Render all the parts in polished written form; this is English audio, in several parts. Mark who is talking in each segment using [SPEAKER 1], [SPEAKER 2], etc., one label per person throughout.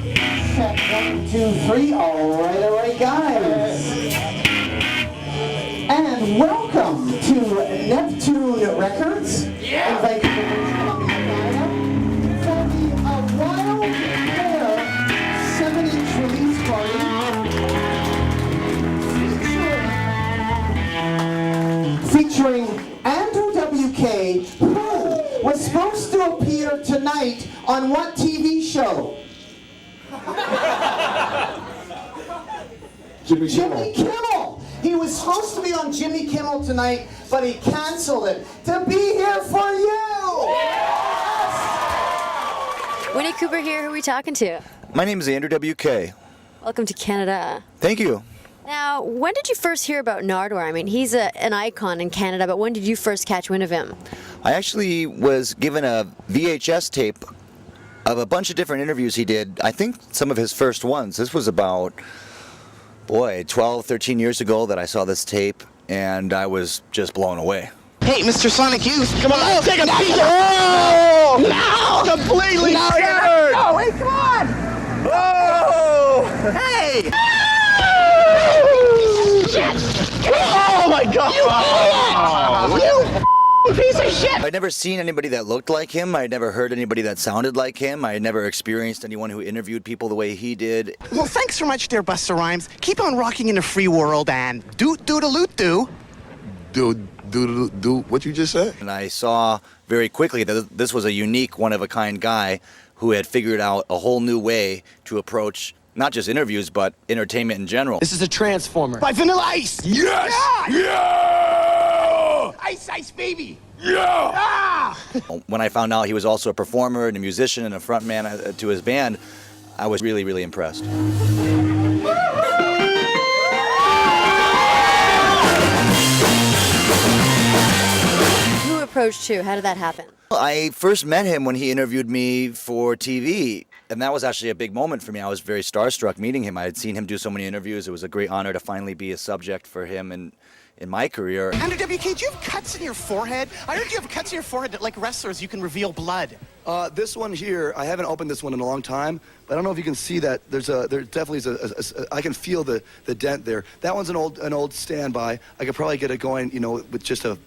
[SPEAKER 1] Check 1, 2, 3. All right, guys. And welcome to Neptoon Records in Vancouver, Canada, for the Wild Pear 7-inch release party featuring Andrew W.K, who was supposed to appear tonight on what TV show?
[SPEAKER 2] Jimmy
[SPEAKER 1] Kimmel. He was supposed to be on Jimmy Kimmel tonight, but he canceled it to be here for you. Yes!
[SPEAKER 3] Winnie Cooper here. Who are we talking to?
[SPEAKER 4] My name is Andrew W.K.
[SPEAKER 3] Welcome to Canada.
[SPEAKER 4] Thank you.
[SPEAKER 3] Now, when did you first hear about Nardwuar? I mean, he's an icon in Canada, but when did you first catch wind of him?
[SPEAKER 4] I actually was given a VHS tape of a bunch of different interviews he did. I think some of his first ones. This was about, 12, 13 years ago that I saw this tape, and I was just blown away.
[SPEAKER 5] Hey, Mr. Sonic Youth, come on, take a piece of... Oh! No! Completely shattered! No, wait, come on! Oh! Hey! Oh, my God! You piece of shit!
[SPEAKER 4] I'd never seen anybody that looked like him. I'd never heard anybody that sounded like him. I had never experienced anyone who interviewed people the way he did.
[SPEAKER 5] Well, thanks so much, dear Busta Rhymes. Keep on rocking in the free world and do-do-do-loot-do.
[SPEAKER 2] Do what you just said?
[SPEAKER 4] And I saw very quickly that this was a unique, one-of-a-kind guy who had figured out a whole new way to approach not just interviews, but entertainment in general.
[SPEAKER 6] This is a transformer.
[SPEAKER 5] By Vanilla Ice!
[SPEAKER 2] Yes! Yeah!
[SPEAKER 5] Ice, Ice, baby!
[SPEAKER 2] Yeah!
[SPEAKER 5] Ah!
[SPEAKER 4] When I found out he was also a performer and a musician and a frontman to his band, I was really, really impressed.
[SPEAKER 3] Who approached you? How did that happen?
[SPEAKER 4] I first met him when he interviewed me for TV, and that was actually a big moment for me. I was very starstruck meeting him. I had seen him do so many interviews. It was a great honor to finally be a subject for him in my career.
[SPEAKER 5] Andrew W.K, do you have cuts in your forehead? I heard you have cuts in your forehead that, like wrestlers, you can reveal blood.
[SPEAKER 7] This one here, I haven't opened this one in a long time, but I don't know if you can see that. There definitely is I can feel the dent there. That one's an old standby. I could probably get it going, with just a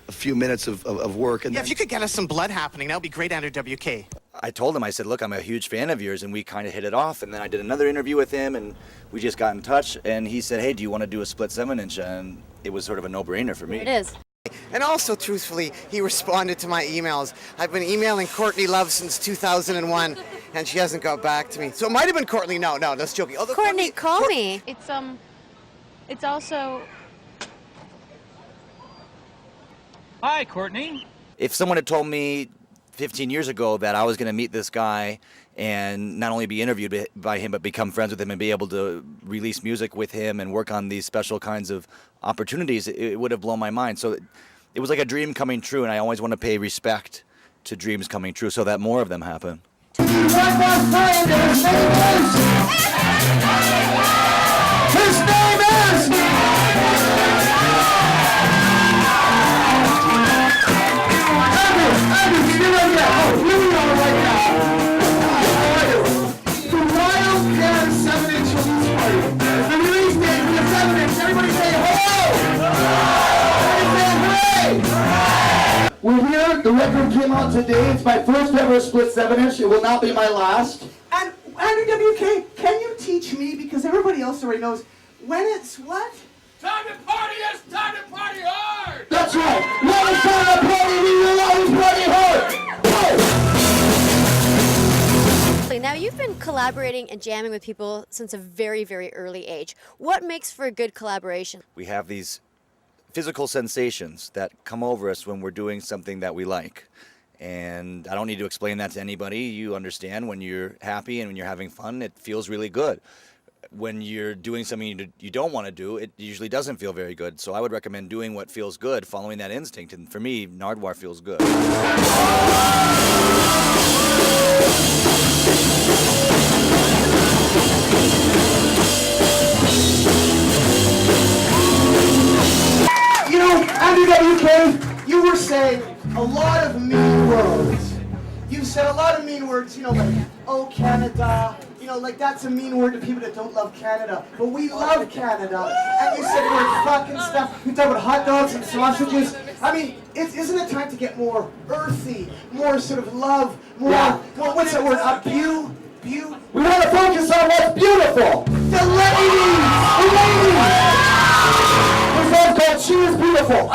[SPEAKER 7] few minutes of work. And
[SPEAKER 5] yeah, if you could get us some blood happening, that would be great, Andrew W.K.
[SPEAKER 4] I told him, I said, look, I'm a huge fan of yours, and we kind of hit it off. And then I did another interview with him, and we just got in touch. And he said, hey, do you want to do a split 7-inch? And it was sort of a no-brainer for me.
[SPEAKER 3] It is.
[SPEAKER 8] And also, truthfully, he responded to my emails. I've been emailing Courtney Love since 2001, and she hasn't got back to me. So it might have been Courtney. No, that's joking. Although
[SPEAKER 3] Courtney, call me.
[SPEAKER 9] It's also... Hi, Courtney.
[SPEAKER 4] If someone had told me 15 years ago that I was going to meet this guy and not only be interviewed by him, but become friends with him and be able to release music with him and work on these special kinds of opportunities, it would have blown my mind. So it was like a dream coming true, and I always want to pay respect to dreams coming true so that more of them happen.
[SPEAKER 1] His name is... The Wild Pear 7-inch release party. The release date for the 7-inch. Everybody say hello! Everybody say hooray! We're here. The record came out today. It's my first ever split 7-inch. It will not be my last. And Andrew W.K, can you teach me, because everybody else already knows, when it's what?
[SPEAKER 2] Time to party, it's time to party hard!
[SPEAKER 1] That's right. When it's time to party, we will always party hard.
[SPEAKER 3] Now, you've been collaborating and jamming with people since a very, very early age. What makes for a good collaboration?
[SPEAKER 4] We have these physical sensations that come over us when we're doing something that we like. And I don't need to explain that to anybody. You understand when you're happy and when you're having fun, it feels really good. When you're doing something you don't want to do, it usually doesn't feel very good. So I would recommend doing what feels good, following that instinct. And for me, Nardwuar feels good.
[SPEAKER 1] Andrew W.K, you were saying a lot of mean words. You said a lot of mean words, like, oh, Canada, know, like that's a mean word to people that don't love Canada. But we love Canada. And you said we're fucking stuff. You talk about hot dogs and sausages. I mean, isn't it time to get more earthy, more sort of love, more, well, what's that word? We want to focus on what's beautiful. The ladies! The ladies! This one's called She Is Beautiful.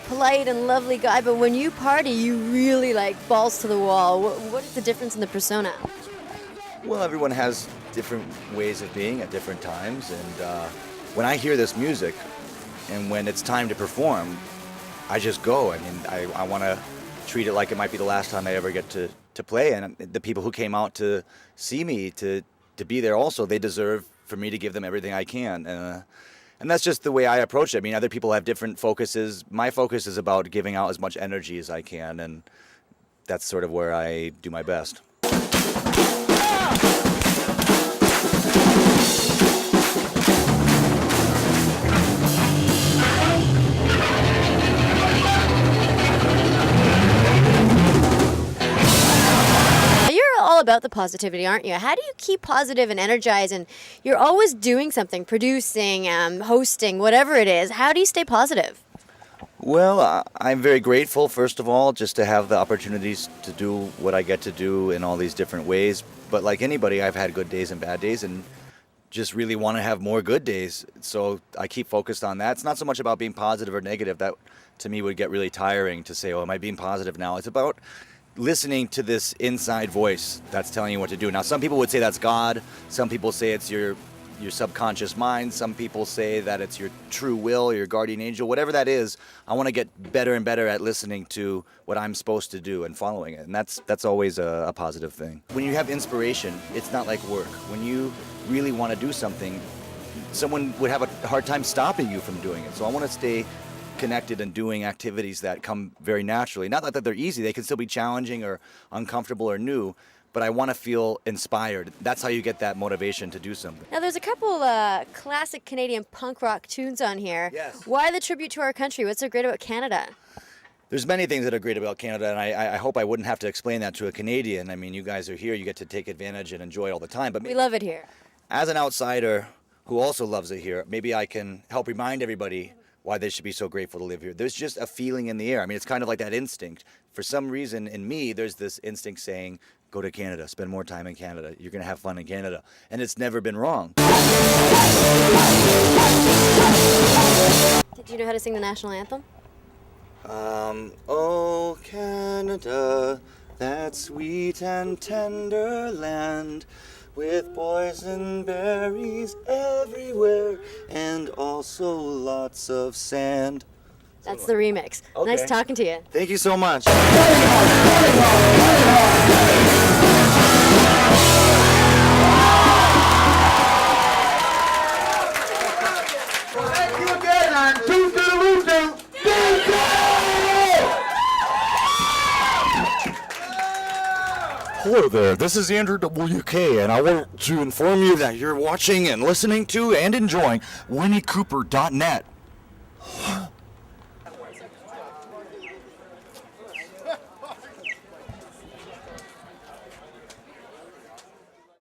[SPEAKER 3] Polite and lovely guy, but when you party, you really like balls to the wall. What is the difference in the persona?
[SPEAKER 4] Well, everyone has different ways of being at different times, and when I hear this music, and when it's time to perform, I just go. I mean, I want to treat it like it might be the last time I ever get to play, and the people who came out to see me, to be there also, they deserve for me to give them everything I can. And that's just the way I approach it. I mean, other people have different focuses. My focus is about giving out as much energy as I can, and that's sort of where I do my best.
[SPEAKER 3] About the positivity, aren't you? How do you keep positive and energized, and you're always doing something, producing, hosting, whatever it is? How do you stay positive?
[SPEAKER 4] Well, I'm very grateful, first of all, just to have the opportunities to do what I get to do in all these different ways. But like anybody, I've had good days and bad days, and just really want to have more good days. So I keep focused on that. It's not so much about being positive or negative. That, to me, would get really tiring to say, oh, am I being positive now? It's about listening to this inside voice that's telling you what to do. Now, some people would say that's God. Some people say it's your subconscious mind. Some people say that it's your true will, your guardian angel. Whatever that is, I want to get better and better at listening to what I'm supposed to do and following it. And that's always a positive thing. When you have inspiration, it's not like work. When you really want to do something, someone would have a hard time stopping you from doing it. So I want to stay connected and doing activities that come very naturally. Not that they're easy, they can still be challenging or uncomfortable or new, but I want to feel inspired. That's how you get that motivation to do something.
[SPEAKER 3] Now there's a couple classic Canadian punk rock tunes on here.
[SPEAKER 4] Yes.
[SPEAKER 3] Why the tribute to our country? What's so great about Canada?
[SPEAKER 4] There's many things that are great about Canada, and I hope I wouldn't have to explain that to a Canadian. I mean, you guys are here, you get to take advantage and enjoy all the time. But
[SPEAKER 3] we love it here.
[SPEAKER 4] As an outsider who also loves it here, maybe I can help remind everybody why they should be so grateful to live here. There's just a feeling in the air. I mean, it's kind of like that instinct. For some reason in me, there's this instinct saying, go to Canada, spend more time in Canada. You're going to have fun in Canada. And it's never been wrong.
[SPEAKER 3] Did you know how to sing the national anthem?
[SPEAKER 4] Oh, Canada, that sweet and tender land, with boysenberries everywhere, and also lots of sand.
[SPEAKER 3] That's the remix.
[SPEAKER 4] Okay.
[SPEAKER 3] Nice talking to you.
[SPEAKER 4] Thank you so much.
[SPEAKER 1] Thank you again, and doo-doo-doo-doo.
[SPEAKER 4] Hello there, this is Andrew W.K, and I want to inform you that you're watching and listening to and enjoying WinnieCooper.net.